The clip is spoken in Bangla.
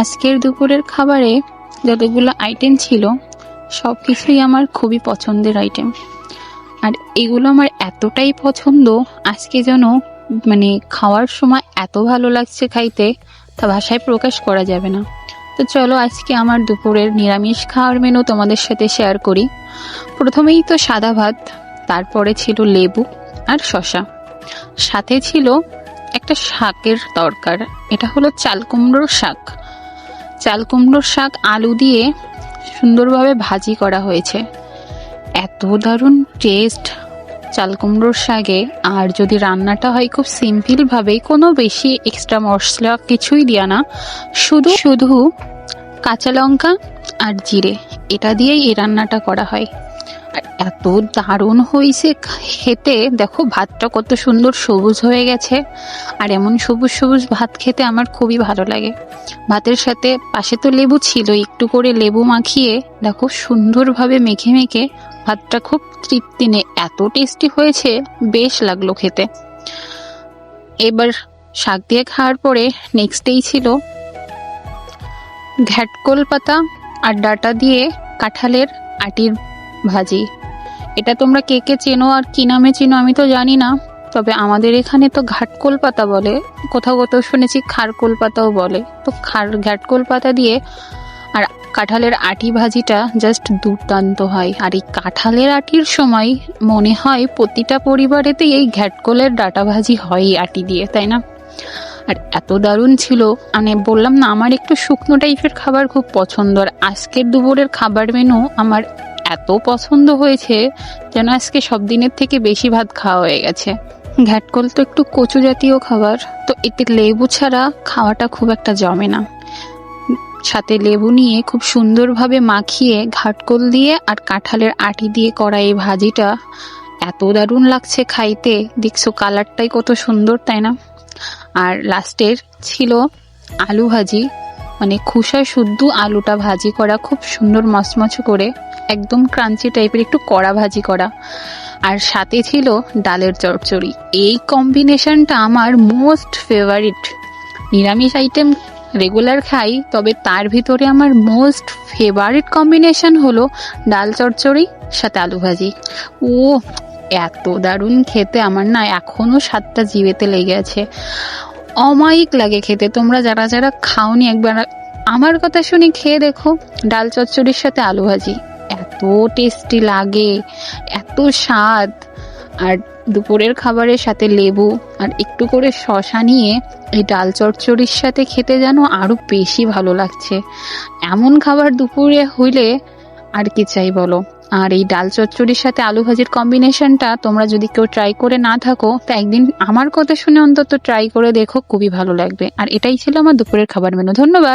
আজকের দুপুরের খাবারে যতগুলো আইটেম ছিল সব কিছুই আমার খুবই পছন্দের আইটেম। আর এগুলো আমার এতটাই পছন্দ, আজকে যেন খাওয়ার সময় এত ভালো লাগছে খাইতে, তা ভাষায় প্রকাশ করা যাবে না। তো চলো আজকে আমার দুপুরের নিরামিষ খাওয়ার মেনু তোমাদের সাথে শেয়ার করি। প্রথমেই তো সাদা ভাত, তারপরে ছিল লেবু আর শসা, সাথে ছিল একটা শাকের তরকার। এটা হলো চাল কুমড়োর শাক। চাল কুমড়োর শাক আলু দিয়ে সুন্দরভাবে ভাজি করা হয়েছে। এত দারুণ টেস্ট চাল কুমড়োর শাকে। আর যদি রান্নাটা হয় খুব সিম্পল ভাবে, কোনো বেশি এক্সট্রা মশলা কিছুই দেয়া না, শুধু শুধু কাঁচা লঙ্কা আর জিরে, এটা দিয়েই এই রান্নাটা করা হয়। আর এত দারুণ হয়েছে খেতে। দেখো ভাতটা কত সুন্দর সবুজ হয়ে গেছে, আর এমন সবুজ সবুজ ভাত খেতে আমার খুবই ভালো লাগে। ভাতের সাথে পাশে তো লেবু ছিল, একটু করে লেবু মাখিয়ে দেখো সুন্দরভাবে মেখে মেখে ভাতটা খুব তৃপ্তি নেই, এত টেস্টি হয়েছে, বেশ লাগলো খেতে। এবার শাক দিয়ে খাওয়ার পরে নেক্সটেই ছিল ঘ্যাটকোল পাতা আর ডাটা দিয়ে কাঁঠালের আটির ভাজি। এটা তোমরা কে কে চেনো আর কি নামে চেনো আমি তো জানি না, তবে আমাদের এখানে তো ঘাটকোল পাতা বলে, কোথাও কোথাও শুনেছি খারকোল পাতাও বলে। তো ঘাটকোল পাতা দিয়ে আর কাঁঠালের আটি ভাজিটা জাস্ট দুর্দান্ত হয়। আর এই কাঁঠালের আটির সময় মনে হয় প্রতিটা পরিবারেতেই এই ঘ্যাটকোলের ডাটা ভাজি হয় আটি দিয়ে, তাই না? আর এত দারুণ ছিল, বললাম না আমার একটু শুকনো টাইপের খাবার খুব পছন্দ। আর আজকের দুপুরের খাবার মেনু আমার এত পছন্দ হয়েছে যেন আজকে সব দিনের থেকে বেশি ভাত খাওয়া হয়ে গেছে। ঘ্যাটকোল তো একটু কচু জাতীয় খাবার, তো এতে লেবু ছাড়া খাওয়াটা খুব একটা জমে না। সাথে লেবু নিয়ে খুব সুন্দরভাবে মাখিয়ে ঘাটকোল দিয়ে আর কাঁঠালের আটি দিয়ে করা এই ভাজিটা এত দারুণ লাগছে খাইতে। দেখছো কালারটাই কত সুন্দর, তাই না? আর লাস্টের ছিল আলু ভাজি, খোসা শুদ্ধ আলুটা ভাজি করা, খুব সুন্দর মচমচ করে, একদম ক্রাঞ্চি টাইপের একটু কড়া ভাজি করা। আর সাথে ছিল ডালের চচ্চড়ি। এই কম্বিনেশনটা আমার মোস্ট ফেভারিট। নিরামিষ আইটেম রেগুলার খাই, তবে তার ভিতরে আমার মোস্ট ফেভারিট কম্বিনেশন হলো ডাল চচ্চড়ি সাথে আলু ভাজি। ও এত দারুণ খেতে, আমার না এখনো স্বাদটা জিভেতে লেগে আছে, অমায়িক লাগে খেতে। তোমরা যারা যারা খাওনি একবার আমার কথা শুনে খেয়ে দেখো, ডাল চচ্চড়ির সাথে আলু ভাজি এত টেস্টি লাগে, এত স্বাদ। আর দুপুরের খাবারের সাথে লেবু আর একটু করে শসা নিয়ে এই ডাল চচ্চড়ির সাথে খেতে যেন আরো বেশি ভালো লাগছে। এমন খাবার দুপুরে হইলে আর কি চাই বলো। আর এই ডাল চচ্চড়ির সাথে আলু ভাজির কম্বিনেশনটা তোমরা যদি কেউ ট্রাই করে না থাকো, তা একদিন আমার কথা শুনে অন্তত ট্রাই করে দেখো, খুবই ভালো লাগবে। আর এটাই ছিল আমার দুপুরের খাবার মেনু। ধন্যবাদ।